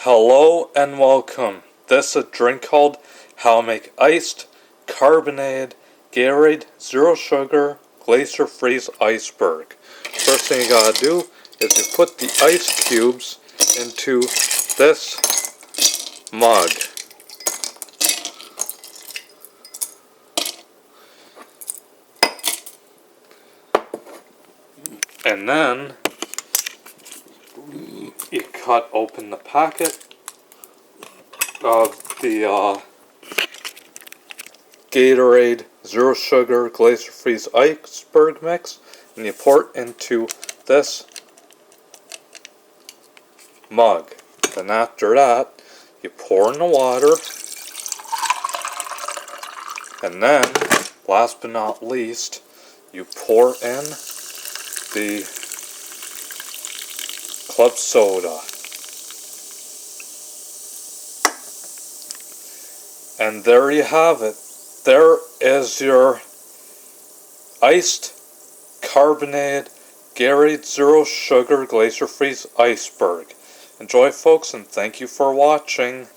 Hello and welcome. This is a drink called How to Make Iced Carbonated Gatorade Zero Sugar Glacier Freeze Iceberg. First thing you gotta do is you put the ice cubes into this mug. And then you cut open the packet of the Gatorade Zero Sugar Glacier Freeze Iceberg mix, and you pour it into this mug. Then after that, you pour in the water, and then, last but not least, you pour in the club soda. And there you have it. There is your iced carbonated Gatorade Zero Sugar Glacier Freeze Iceberg. Enjoy, folks, and thank you for watching.